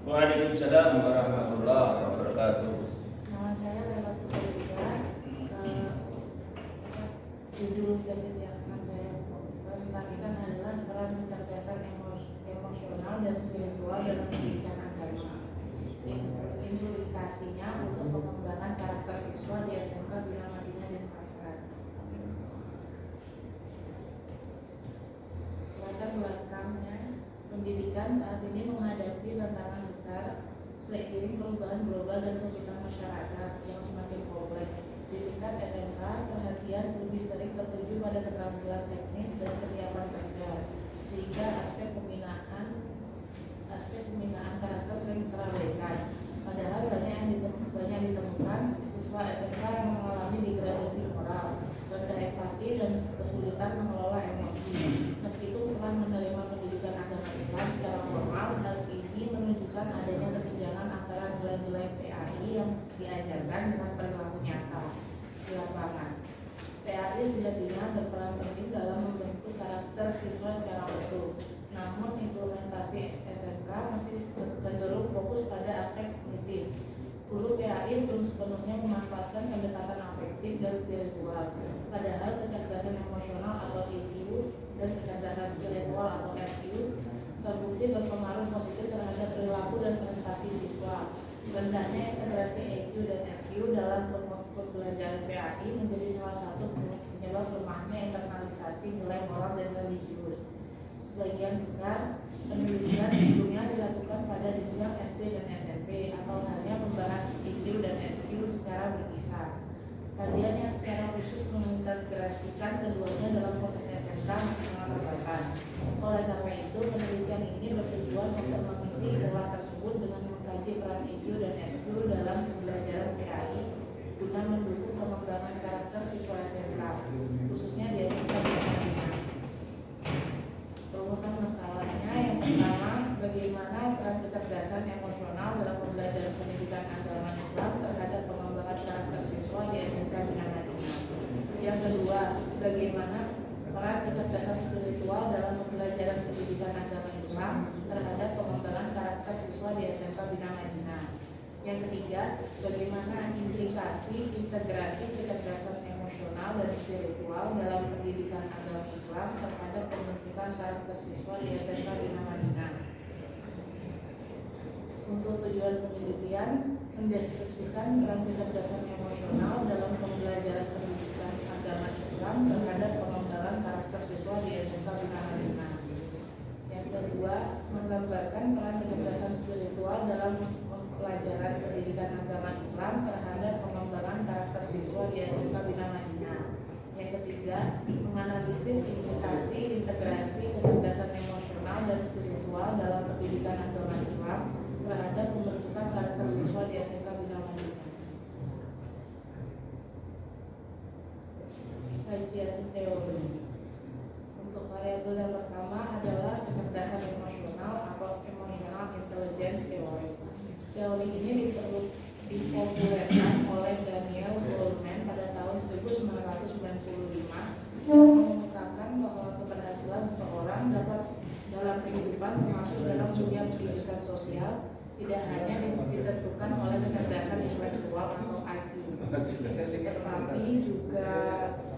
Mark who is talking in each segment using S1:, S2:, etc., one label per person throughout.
S1: Waalaikumsalam warahmatullahi wabarakatuh.
S2: Nama saya Lela Putri. Judul tesis yang akan saya presentasikan adalah peran kecerdasan emosional dan spiritual dalam pendidikan agama. Implikasinya untuk pengembangan karakter siswa di SMK Bina Madinah Denpasar. Latar belakangnya, pendidikan saat ini menghadapi tantangan besar seiring perubahan global dan tuntutan masyarakat yang semakin kompleks. Di tingkat SMK, perhatian lebih sering tertuju pada keterampilan teknis dan kesiapan kerja, sehingga aspek pembinaan karakter sering terabaikan. Padahal banyak ditemukan siswa SMK yang mengalami degradasi moral, rendah empati, dan kesulitan mengelola emosi. Meskipun telah menerima pendidikan agama Islam secara formal, hal ini menunjukkan adanya kesenjangan antara nilai-nilai PAI yang diajarkan dengan perilaku nyata di lapangan. PAI sejatinya berperan penting dalam membentuk karakter siswa secara utuh. Namun implementasi SMK masih cenderung fokus pada aspek kognitif. Guru PAI belum sepenuhnya memanfaatkan pendekatan afektif dan spiritual. Padahal kecerdasan emosional atau EQ dan kecerdasan spiritual atau SQ terbukti berpengaruh positif terhadap perilaku dan prestasi siswa. Rendahnya integrasi EQ dan SQ dalam pembelajaran PAI menjadi salah satu penyebab lemahnya internalisasi nilai moral dan religius. Sebagian besar penelitian sebelumnya dilakukan pada jenjang SD dan SMP atau hanya membahas EQ dan SQ secara berpisah. Kajian yang secara khusus mengintegrasikan keduanya dalam konteks SMK masih sangat terbatas. Oleh karena itu, penelitian ini bertujuan untuk mengisi celah tersebut dengan mengkaji peran EQ dan SQ dalam pembelajaran PAI guna mendukung pengembangan karakter siswa SMK, khususnya di SMK Bina Madinah. Rumusan masalahnya yang pertama, bagaimana peran kecerdasan emosional dalam pembelajaran pendidikan agama Islam terhadap pengembangan karakter siswa di SMK Bina Madinah. Yang kedua, bagaimana peran kecerdasan spiritual dalam pembelajaran pendidikan agama Islam terhadap pengembangan karakter siswa di SMK Bina Madinah. Yang ketiga, bagaimana implikasi integrasi kecerdasan emosional dan spiritual dalam pendidikan agama Islam terhadap pembentukan karakter siswa di SMK Bina Madinah. Untuk tujuan penelitian, mendeskripsikan peran kecerdasan emosional dalam pembelajaran pendidikan agama Islam terhadap pengembangan karakter siswa di SMK Bina Madinah. Yang kedua, menggambarkan peran kecerdasan spiritual dalam pelajaran pendidikan agama Islam terhadap pengembangan karakter siswa di SMK Bina Madinah. Yang ketiga, menganalisis implikasi integrasi kecerdasan emosional dan spiritual dalam pendidikan agama Islam terhadap pembentukan karakter siswa di SMK Bina Madinah. Kajian teori. Untuk variabel yang pertama adalah kecerdasan emosional atau emotional intelligence theory. Teori ini dipopulerkan oleh Daniel Goleman pada tahun 1995 yang mengungkapkan bahwa keberhasilan seseorang dapat dalam kehidupan termasuk dalam dunia pendidikan sosial tidak hanya ditentukan oleh kecerdasan intelektual atau IQ,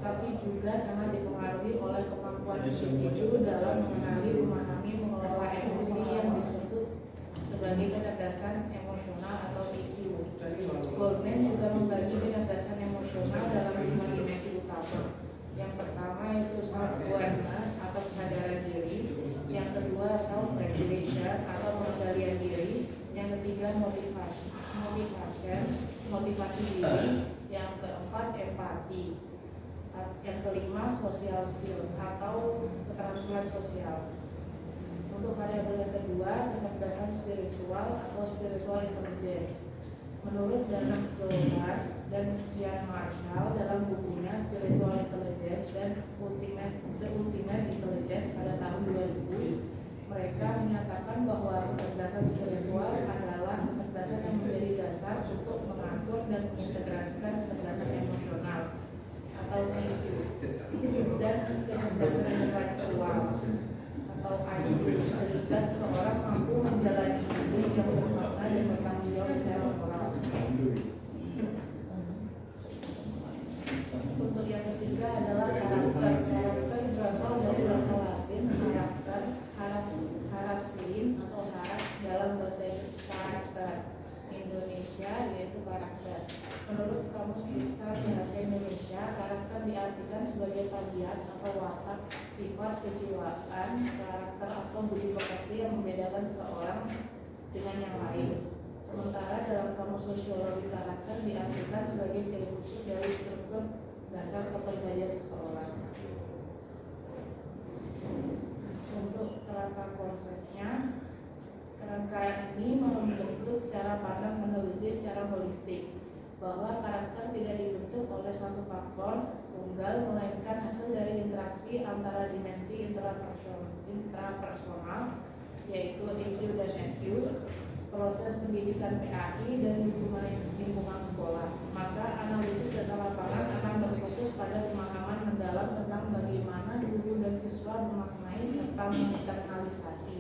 S2: tapi juga sangat dipengaruhi oleh kemampuan individu dalam mengenali, memahami, mengelola emosi yang disebut sebagai kecerdasan emosional atau EQ. Goleman juga membagi kecerdasan emosional dalam 5 dimensi utama. Yang pertama itu self-awareness atau kesadaran diri. Yang kedua self-regulation atau pengendalian diri. Yang ketiga motivasi diri. Yang keempat empati. Yang kelima social skill atau keterampilan sosial. Untuk variabel yang kedua, kecerdasan spiritual atau spiritual intelligence. Menurut Dana Zohar dan Ian Marshall dalam bukunya Spiritual Intelligence dan The Ultimate Intelligence pada tahun 2000, mereka menyatakan bahwa kecerdasan spiritual adalah kecerdasan yang menjadi dasar untuk mengatur dan mengintegrasikan kecerdasan emosional atau EQ dan kecerdasan intelektual atau IQ, sehingga seseorang mampu menjalani hidup yang bermakna Indonesia, yaitu karakter. Menurut Kamus Besar Bahasa Indonesia, karakter diartikan sebagai tabiat atau watak, sifat, kejiwaan, karakter atau budi pekerti yang membedakan seseorang dengan yang lain. Sementara dalam Kamus Sosiologi, karakter diartikan sebagai ciri khusus dari struktur dasar kepribadian seseorang. Untuk kerangka konsepnya, kerangka ini membentuk cara pandang meneliti secara holistik, bahwa karakter tidak dibentuk oleh satu faktor tunggal, melainkan hasil dari interaksi antara dimensi intrapersonal, yaitu EQ dan SQ, proses pendidikan PAI, dan lingkungan sekolah. Maka analisis data lapangan akan berfokus pada pemahaman mendalam tentang bagaimana guru dan siswa memaknai serta menginternalisasi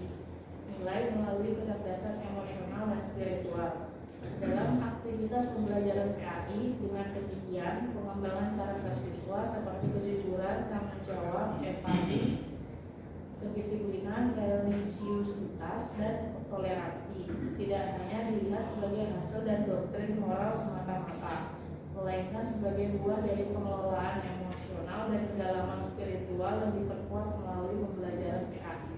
S2: nilai melalui kecerdasan emosional dan spiritual. Dalam aktivitas pembelajaran PAI dengan kegigihan, pengembangan karakter siswa seperti kejujuran, tanggung jawab, empati, kedisiplinan, religiusitas, dan toleransi tidak hanya dilihat sebagai hasil dan doktrin moral semata-mata, melainkan sebagai buah dari pengelolaan emosional dan kedalaman spiritual yang diperkuat melalui pembelajaran PAI.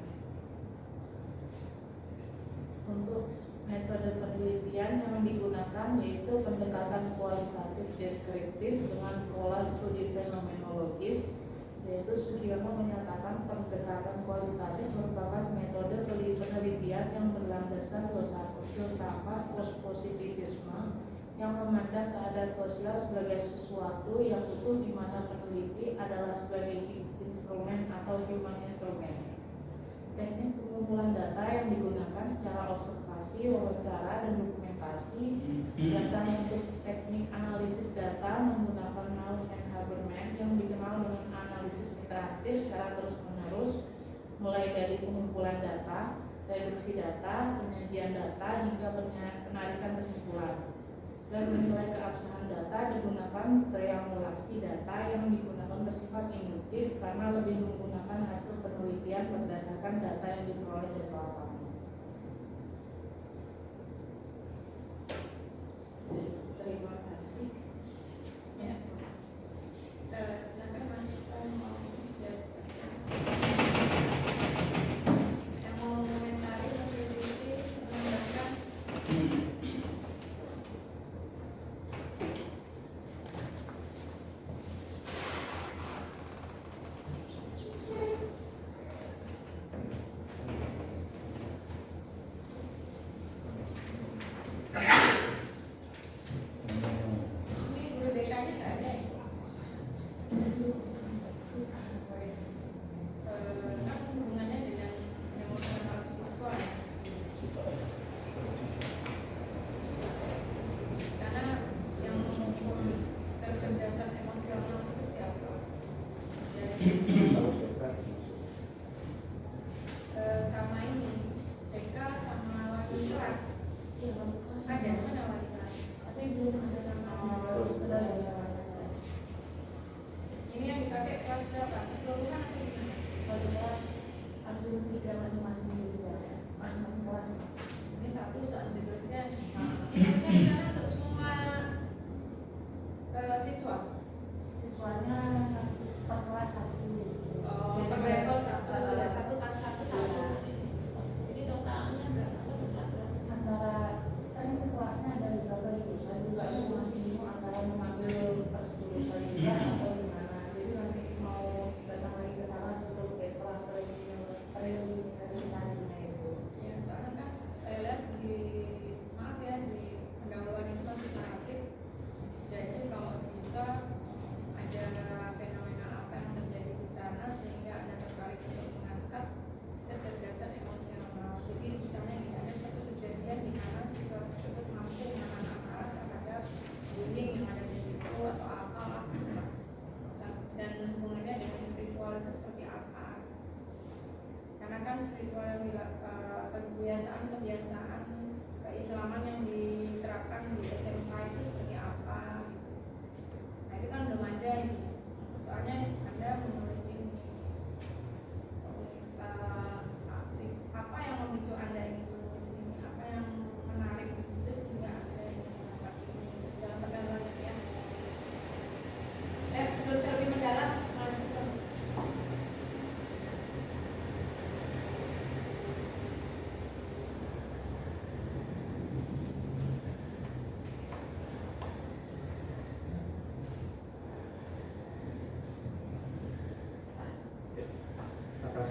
S2: Untuk metode penelitian yang digunakan yaitu pendekatan kualitatif deskriptif dengan pola studi fenomenologis, yaitu Sugiono menyatakan pendekatan kualitatif merupakan metode penelitian yang berlandaskan filsafat positivisme yang memandang keadaan sosial sebagai sesuatu yang utuh, di mana peneliti adalah sebagai instrumen atau human instrument. Teknik pengumpulan data yang digunakan secara observasi, wawancara, dan dokumentasi. Data untuk teknik analisis data menggunakan Miles and Habermas yang dikenal dengan analisis interaktif secara terus-menerus, mulai dari pengumpulan data, reduksi data, penyajian data, hingga penarikan kesimpulan. Dan menilai keabsahan data digunakan triangulasi data yang digunakan bersifat induktif karena lebih menggunakan hasil penelitian berdasarkan data yang diperoleh dari lapangan. Terima kasih.
S3: Ya. Silakan Mas Iqbal mau jawab. Yang mau komentari kontribusi menambahkan.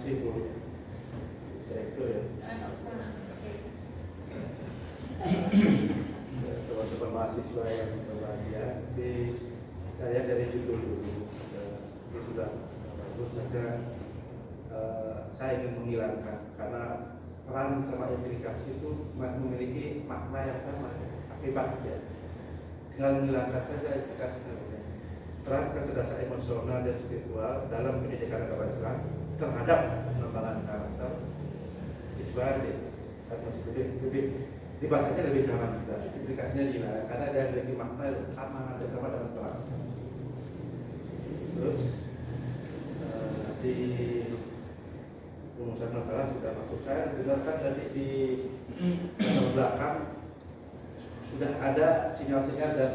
S4: kasih Bu. Saya itu ya.
S3: Nggak usah. Oke.
S4: Teman-teman mahasiswa yang berbahagia, saya dari judul dulu ini sudah bagus, maka saya ingin menghilangkan karena peran sama implikasi itu memiliki makna yang sama akibatnya. Tinggal menghilangkan saja implikasinya. Peran kecerdasan emosional dan spiritual dalam pendidikan agama Islam terhadap pengembangan karakter siswa masih lebih dibacanya lebih nyaman juga, implikasinya gimana? Karena ada yang lebih makna sama dengan peran. Terus di rumusan masalah sudah masuk. Saya dengarkan tadi di belakang sudah ada sinyal-sinyal dan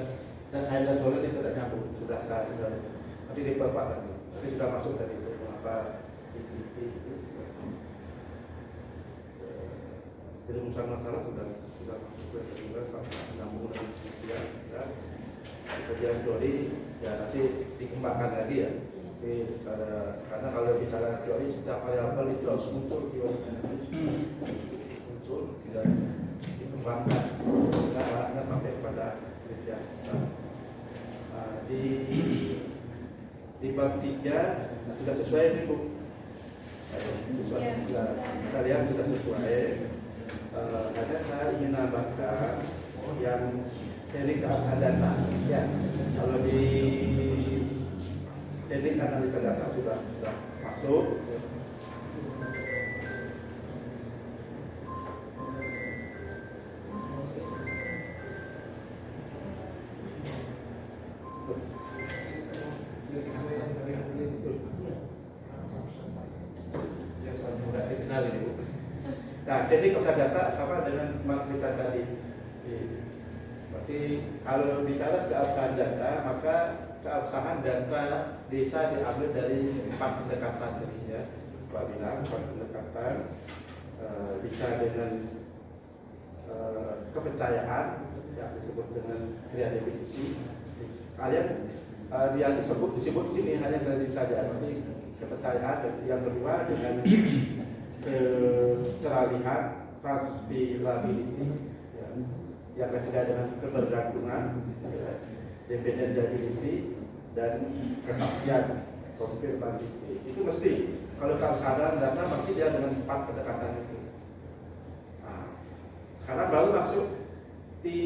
S4: saya soalnya ini tidak nyambung, sudah saya dengar. Nanti diperpak lagi. Tapi sudah masuk tadi itu mengapa di rumusan masalah sudah masuk ke kedua sampai nyambung dengan sekian dan kajian teori ya nanti dikembangkan lagi ya. Tapi karena kalau bicara teori setiap variabel itu harus muncul teorinya muncul dan dikembangkan arahnya sampai kepada penelitian. Di bab 3 sudah sesuai ini Bu. Sesuai, ya, kita lihat sudah sesuai. Hanya saya ingin nambahkan yang teknik analisa data. Ya, kalau di teknik analisa data sudah masuk. Nah, teknik analisa data sama dengan Mas Richard tadi. Berarti kalau bicara keabsahan data, maka keabsahan data bisa diambil dari 4 pendekatan tadi ya. Pak bilang 4 pendekatan bisa dengan kepercayaan yang disebut dengan credibility. Kalian yang disebut sini hanya kredit saja, tapi kepercayaan. Yang kedua dengan keralihan, transferability, ya. Yang ketiga dengan kebergantungan, ya. Dependability dan kepastian, confirmability. Itu mesti kalau keabsahan data pasti dia dengan 4 pendekatan itu. Nah, sekarang baru masuk di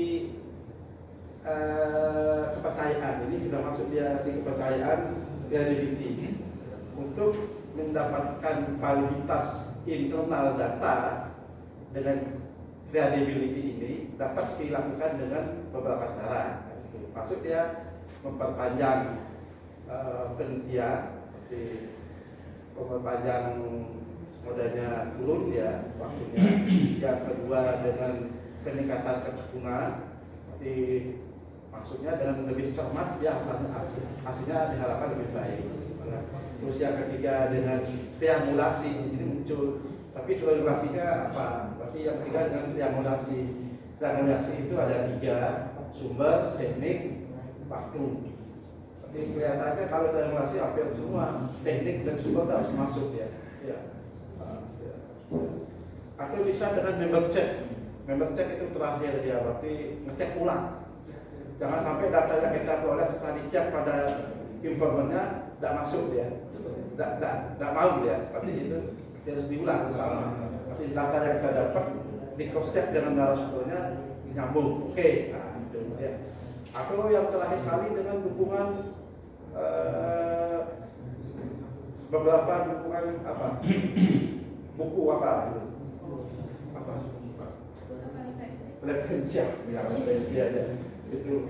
S4: kepercayaan. Ini sudah masuk dia di kepercayaan credibility. Untuk mendapatkan validitas internal data dengan credibility ini dapat dilakukan dengan beberapa cara. Maksud dia memperpanjang penelitian, memperpanjang modalnya turun ya waktunya. Yang kedua dengan peningkatan ketekungan, maksudnya dengan lebih cermat ya hasilnya diharapkan lebih baik. Terus yang ketiga dengan triangulasi, di sini muncul, tapi triangulasinya apa? Berarti yang ketiga dengan triangulasi. Triangulasi itu ada 3, sumber, teknik, waktu. Tapi kelihatannya kalau triangulasi hampir semua teknik dan sumber harus masuk ya. Atau bisa dengan member check. Member check itu terakhir dia, berarti ngecek ulang. Jangan sampai data yang kita peroleh setelah dicek pada informannya tidak masuk dia, tidak mau dia. Berarti itu harus diulang bersama. Berarti data yang kita dapat di cross check dengan narasumbernya nyambung. Oke, nah itu ya. Atau yang terakhir sekali dengan dukungan beberapa dukungan apa? Buku apa itu? Apa? Referensi ya, referensi aja. Itu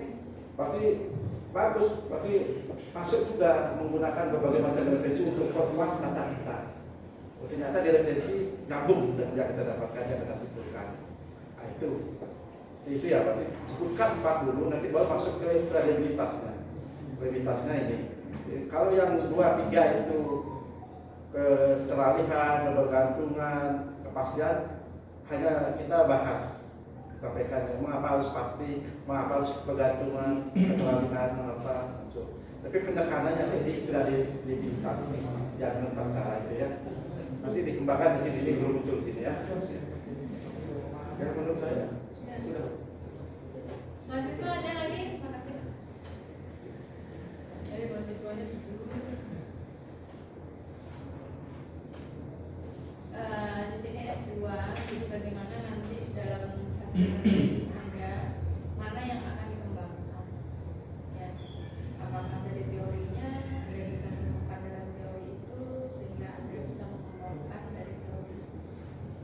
S4: pasti bagus, tapi masuk juga menggunakan berbagai macam referensi untuk perkuat data kita. Ternyata di referensi nyambung dengan yang kita dapatkan, yang kita simpulkan. Nah, itu ya, berarti sebutkan 4 dulu, nanti baru masuk ke kredibilitasnya. Kredibilitasnya ini. Kalau yang 2, 3 itu keteralihan, kebergantungan, kepastian, hanya kita bahas. Sampaikan mengapa harus pasti, mengapa harus kebergantungan, keteralihan, mengapa. Tapi penekanannya di kredibilitas ini, jangan cara itu ya. Nanti dikembangkan di sini, ini belum muncul di sini ya. Ya menurut saya sudah.
S3: Mahasiswa ada lagi? Makasih. Jadi mahasiswanya dulu. Di sini S2, jadi bagaimana nanti dalam hasil analisis Anda mana yang akan dikembangkan? Ya, apakah dari teorinya Anda bisa menemukan dalam teori itu sehingga Anda bisa mengembangkan dari teori.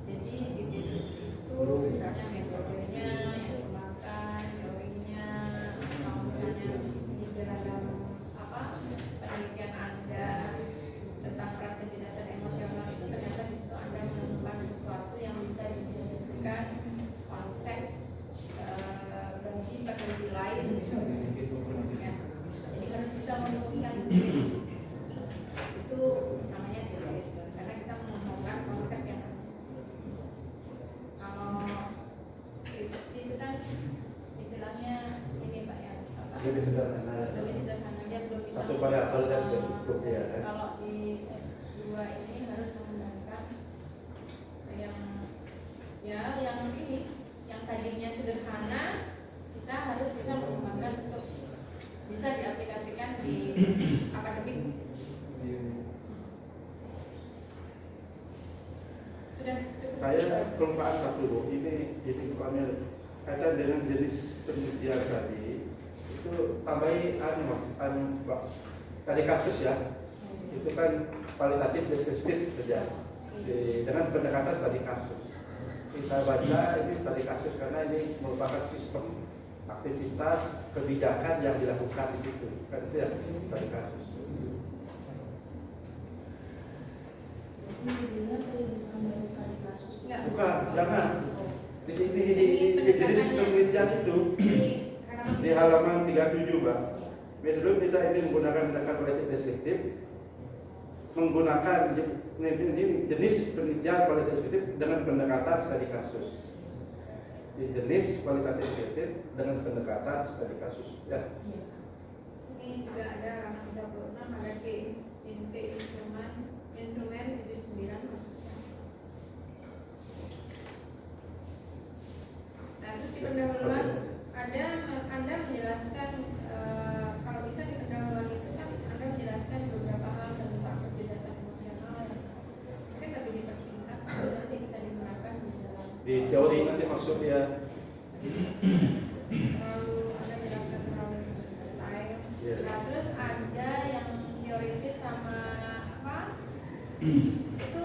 S3: Jadi di tesis itu misalnya metodenya yang dikembangkan, teorinya, atau misalnya di dalam penelitian Anda tentang peran kecerdasan emosional itu ternyata di situ Anda menemukan sesuatu yang bisa dijadikan konsep bagi peneliti lain. Ya. Jadi harus bisa merumuskan sendiri. Itu namanya tesis karena kita menemukan konsep yang kalau skripsi itu kan istilahnya ini Pak ya
S4: Lebih sederhana.
S3: lebih sederhana, dia belum bisa
S4: Satu variabel dan sudah cukup ya.
S3: kalau di S2 ini harus menggunakan yang ini yang tadinya sederhana kita harus bisa mengembangkan untuk bisa diaplikasikan di akademik. Sudah cukup.
S4: Saya kelupaan satu Bu, ini soalnya kaitan dengan jenis penelitian tadi itu tambahi tadi kasus ya, itu kan kualitatif deskriptif saja dengan pendekatan studi kasus. Ini saya baca ini studi kasus karena ini merupakan sistem aktivitas kebijakan yang dilakukan di situ, kan itu ya studi kasus.
S3: Enggak.
S4: Bukan, jangan. Di sini ini jenis penelitian itu di halaman 37 Mbak. Sebelum kita ini menggunakan pendekatan kualitatif deskriptif, menggunakan ini jenis penelitian kualitatif deskriptif dengan pendekatan studi kasus. Di jenis kualitatif deskriptif dengan pendekatan studi kasus. Ya.
S3: Ini juga ada halaman 36 ada instrumen 79 maksudnya. Nah, terus di pendahuluan ada Anda menjelaskan kalau bisa di pendahuluan itu kan Anda menjelaskan beberapa hal tentang kecerdasan emosional, mungkin lebih dipersingkat nanti bisa digunakan di dalam
S4: Di teori nanti masuk ya.
S3: terlalu Anda jelaskan terlalu detail.
S4: Yes.
S3: Nah, terus ada yang teoritis sama itu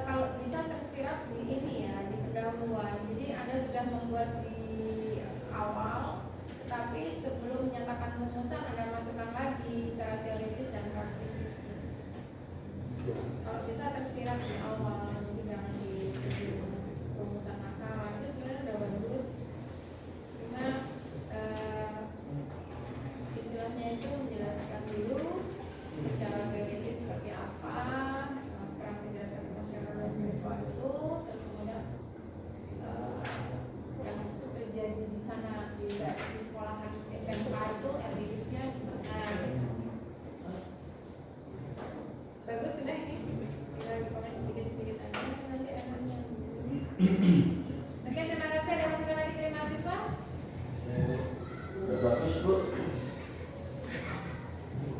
S3: kalau bisa tersirat di ini ya di pendahuluan. Jadi Anda sudah membuat di awal, tetapi sebelum menyatakan rumusan Anda masukkan lagi secara teoritis dan praktis. Kalau bisa tersirat di awal, jadi jangan di sebelum rumusan masalah. Itu sebenarnya udah bagus. Cuma istilahnya itu menjelaskan dulu secara teoritis seperti apa peran kecerdasan emosional dan spiritual itu, terus kemudian yang itu terjadi di sana di sekolahan SMA itu empirisnya gimana. Bagus sudah ini tinggal dikoreksi sedikit-sedikit aja nanti akhirnya. Oke, terima kasih. Ada masukan lagi dari mahasiswa?
S1: Udah bagus Bu,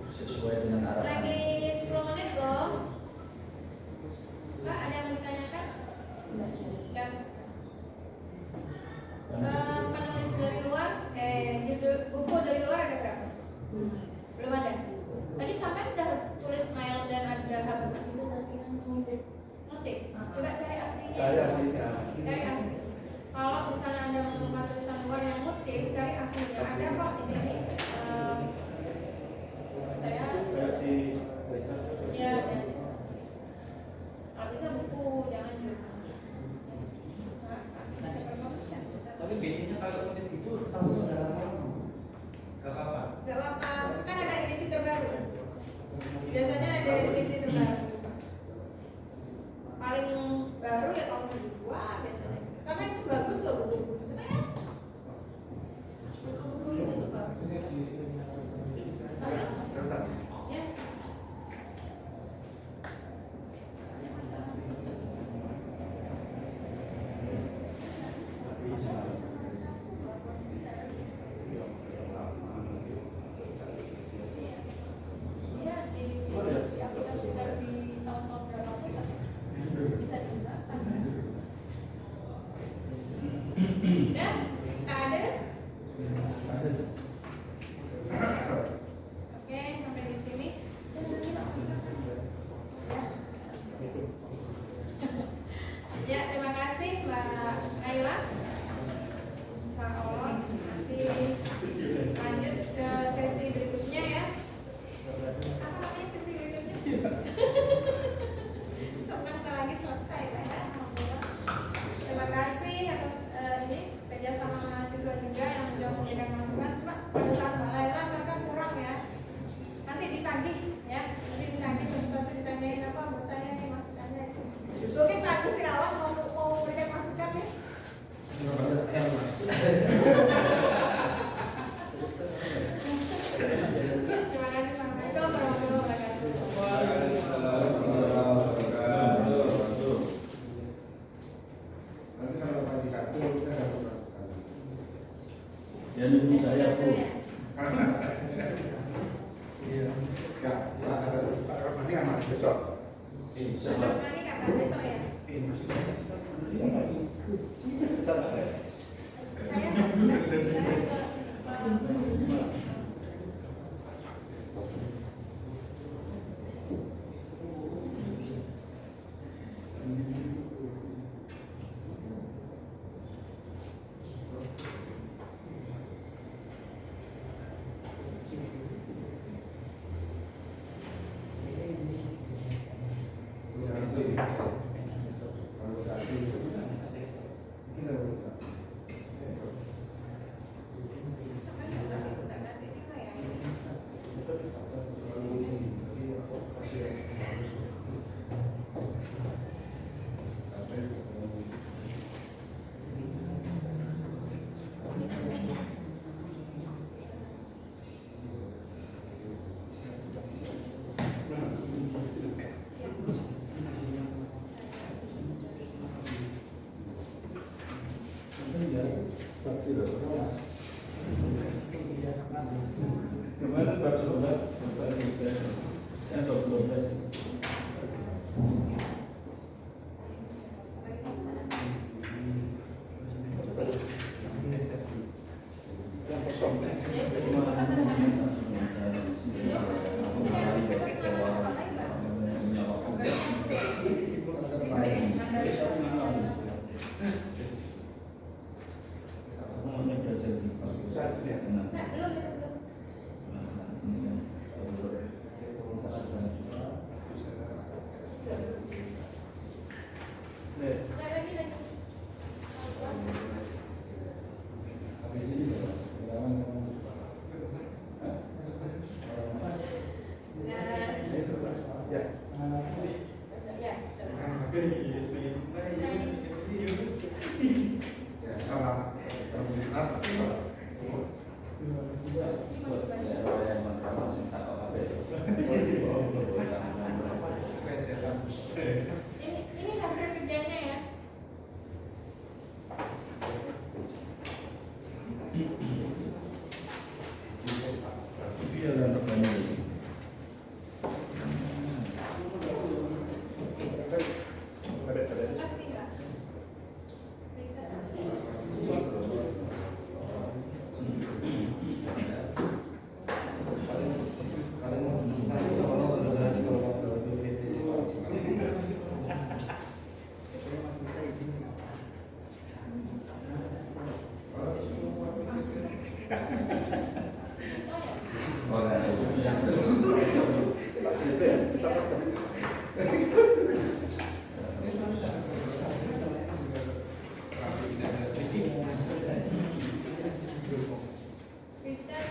S1: sesuai dengan arahan.
S3: Lagi 10 menit loh. Pak, ada yang mau ditanyakan? Enggak. Penulis dari luar, judul buku dari luar ada berapa? Belum ada. Tadi sampai udah tulis mail dan ada halaman itu tapi notik. Coba cari aslinya.
S4: Cari aslinya.
S3: Cari asli. Kalau misalnya Anda menemukan tulisan luar yang notik, cari aslinya. Ada kok di sini. Saya
S4: Versi
S3: ya ada. Kalau bisa buku, jangan jurnal.
S1: Tapi biasanya kalau kutip itu tahu dalam lama, gak apa-apa.
S3: Gak apa-apa, kan ada edisi terbaru. Biasanya ada edisi terbaru. Paling baru ya tahun 72 biasanya. Karena itu bagus loh buku-buku itu kan. Buku-buku itu bagus. Saya ya. Soalnya masalah Udah? Tak ada? Oke, sampai di sini. Ya, terima kasih Mbak Naila. Insya Allah nanti lanjut ke sesi berikutnya ya. Apa namanya sesi berikutnya? Sebentar lagi selesai ya. Alhamdulillah. Terima kasih atas ini kerjasama mahasiswa juga yang sudah memberikan masukan. Cuma pada saat Mbak Laila mereka kurang ya. Nanti ditagih ya. Nanti ditagih satu-satu ditanyain apa buat saya nih masukannya. Mungkin Pak Agus Irawan mau memberikan masukan ya. Terima kasih. Assalamualaikum warahmatullahi wabarakatuh.
S5: Nanti kalau pagi kartu kita kasih masukan.
S6: Ya nunggu saya
S3: Itu
S6: Bu.
S3: ya.
S5: Iya. Ya, Pak Ramani aman besok.
S3: Masukan ini kapan besok ya? Saya
S6: Kemarin baru 11, baru selesai. Saya 12.
S5: Ya, salam.
S3: ini hasil kerjanya ya.
S6: Iya lah rekamannya.
S3: Kasih nggak? Richard.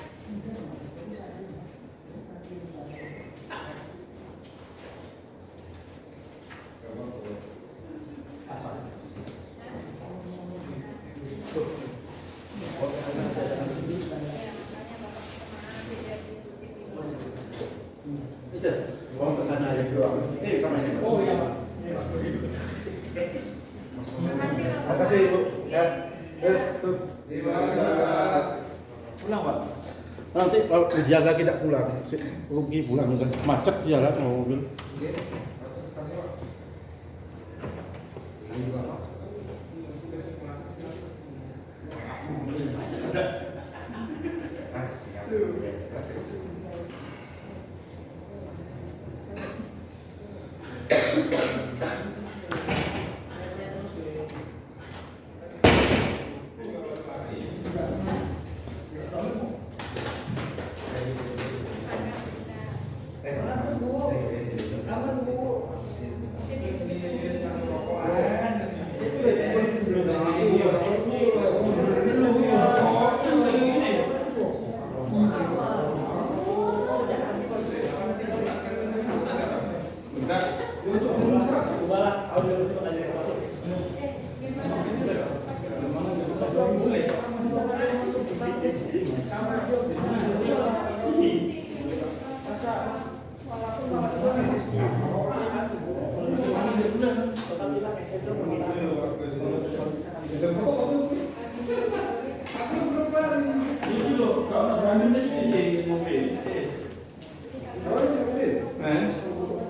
S4: Uang kesana aja doang. Sama ini.
S5: Oh iya.
S3: Makasih loh.
S4: Terima kasih Ibu. Ya. Tuh.
S5: Pulang Pak.
S4: Nanti kalau kerja lagi tidak pulang, pergi pulang juga macet jalan mau mobil.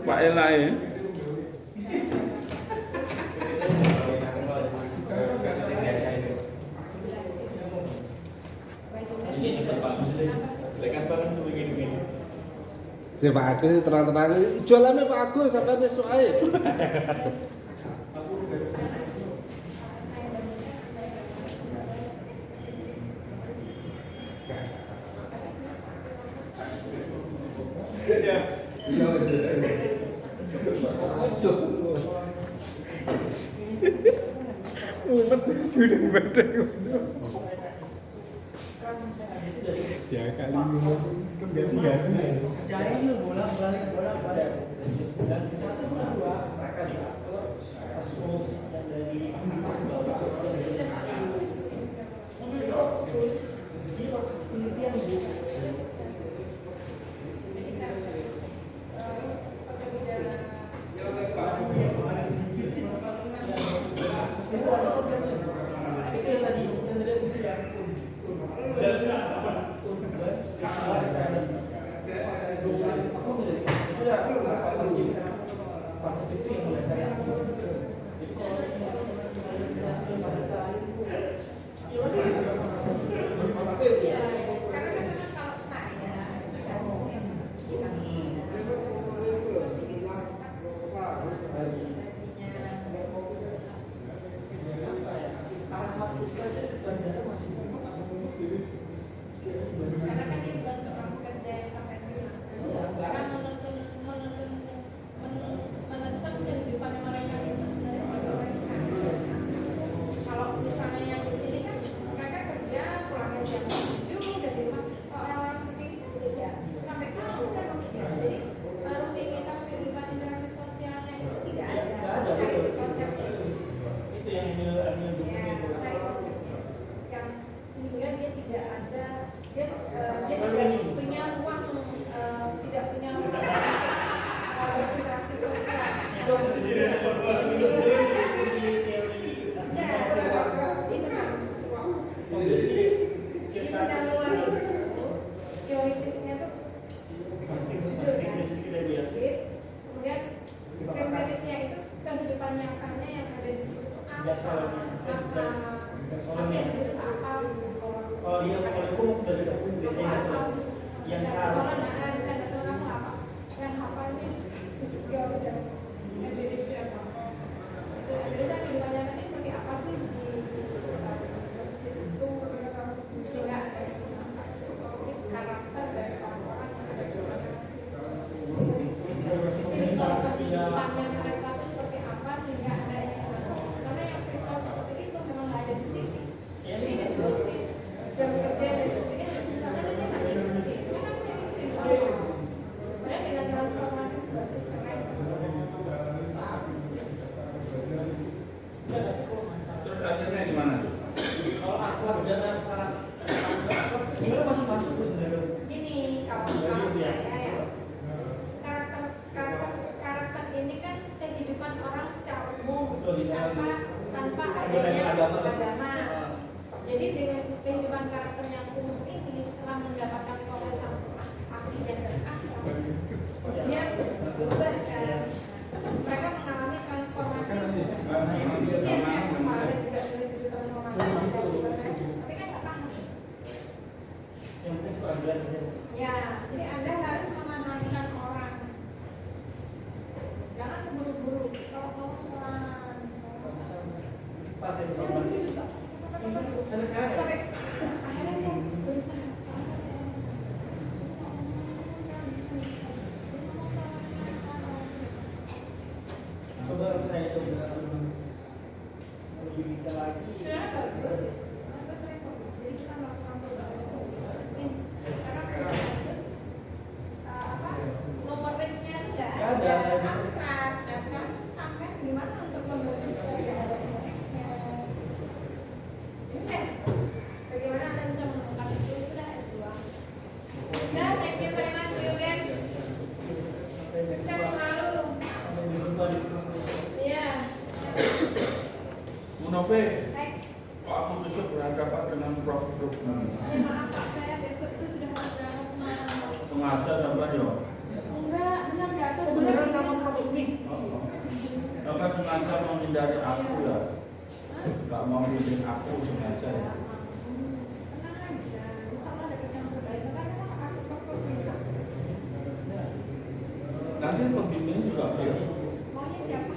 S6: Pak Ela ya.
S1: Ini cepet Pak, mesti lekan banget tuh begini-begini.
S7: Si Pak Agus terang-terang jualannya Pak Agus sampai besok aja.
S6: Udah badan. Ya kali ini kan biasa ya.
S1: Jangan lu bolak-balik dan satu dua mereka expose dan dari
S3: Karena kan dia bukan seorang pekerja yang sampai rumah. Karena menentukan kehidupan mereka itu sebenarnya mereka. Kalau misalnya yang di sini kan mereka kerja pulangnya jam 7 dari rumah. Kalau orang-orang seperti ini kan tidak sampai malam kan masih ada. Jadi rutinitas kehidupan interaksi sosialnya itu tidak ada. Cari konsepnya
S1: itu yang ini
S3: cari konsepnya. Yang sehingga dia tidak ada dia tidak punya ruang tidak punya ruang berinteraksi sosial. Di bidang luar itu teoritisnya tuh kemudian empirisnya itu kehidupan nyatanya yang ada di situ tuh apa yang itu apa.
S1: Oh iya, kalau aku mau dari aku biasanya yang
S3: soalnya ada soal apa yang hafalnya psikolog dan empiris itu apa itu empirisnya kehidupan nyatanya seperti apa sih di masjid itu sehingga ada karakter dari orang-orang yang ada di sana kehidupannya mereka itu seperti apa sehingga ada yang karena yang circle seperti itu memang nggak ada di sini. Ini disebutin jam kerja dari sini di sana kan dia nggak ngikutin kan aku yang ngikutin padahal dengan transformasi itu bagus keren.
S6: Terus akhirnya di mana tuh?
S1: kalau aku dengan ini masih masuk tuh sebenarnya.
S3: Ini kalau saya ya karakter ini kan kehidupan orang secara umum tanpa adanya agama. Jadi dengan kehidupan karakter yang umum ini setelah mendapatkan proses akidah dan akhlak, dia berubah mereka mengalami transformasi. Itu yang saya kemarin juga tulis di transformasi dan juga saya, tapi kan nggak paham.
S1: Yang penting suka jelas aja.
S3: Ya, jadi Anda harus memahamikan orang. Jangan keburu-buru. Kalau kamu pelan,
S1: Pas ya
S3: saya begitu Pak. Sampai akhirnya saya berusaha
S1: baru saya itu lebih bisa lagi
S3: Sebenarnya bagus ya. Masa sering kok. Jadi kita melakukan perubahan mesin. Karena perubahan itu apa? Numeriknya itu nggak ada abstrak. Nah sekarang sampai gimana untuk membantu supaya ada numeriknya? Oke. Bagaimana Anda bisa menemukan itu? Itulah S2. Udah, thank you very much you again. Sukses selalu. Iya.
S6: Munope,
S3: Baik.
S6: Pak aku besok berhadapan dengan Prof.
S3: Ya maaf Pak, saya besok itu sudah harus berangkat kemana-mana.
S6: Sengaja sampai ya.
S3: Enggak, benar enggak. Saya
S2: Beneran
S3: sudah
S2: sama Prof. Umi.
S6: Bapak sengaja menghindari aku ya.
S3: Hah?
S6: Gak mau bimbing aku sengaja ya.
S3: Tenang aja, insya Allah ada yang terbaik. Makanya kan kasih performa.
S6: Nanti pembimbing juga bilang
S3: Maunya siapa?